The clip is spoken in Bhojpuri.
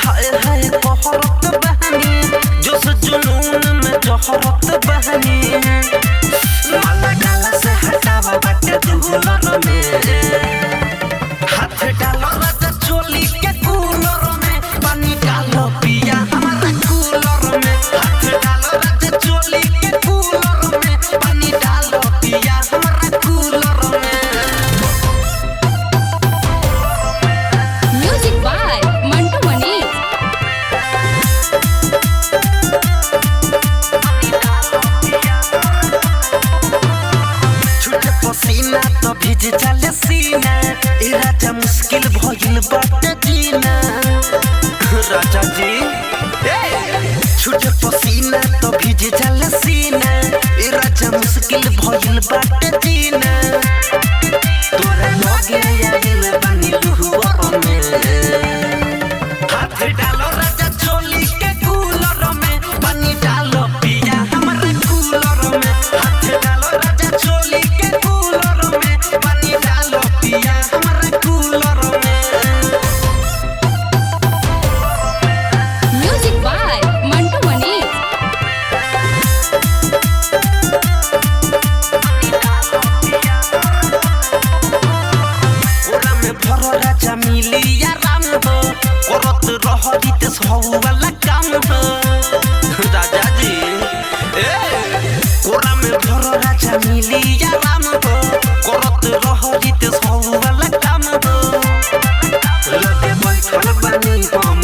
हाय हाय कहरत बहनी जोश जुनून में जहरत बहनी माला डाला से हटावा बाटे दुलर में हाथ डालो राजा चोली के कूलर में पानी डालो पिया हमारा कूलर में हाथ डालो राजा चोली के कूलर में पानी डालो पिया हमारा कूलर में म्यूजिक बाय मंटू मनी छूटे पसीना तो भीज चले सीना ए राजा मुश्किल भइल बाटे जीना राजा जी छूटे पसीना तो भीज चले सीना ए राजा मुश्किल भइल बाटे जीना तोरा लगे आइल बानी लुहुआ में हाथ डालो राजा चोली के कूलर में पानी डालो पिया हमारे कूलर में हाथ डालो राजा चोली के कूलर में पानी डालो पिया हमारे कूलर में म्यूजिक बाय मंटू मनी ओरा में भरो राजा मिली आराम हो करत रहरी ते सब वाला काम हो राजा जी ओरा में भरो राजा मिली आराम हो करत रहरी ते सब वाला काम हो लगे बैठल बानी हम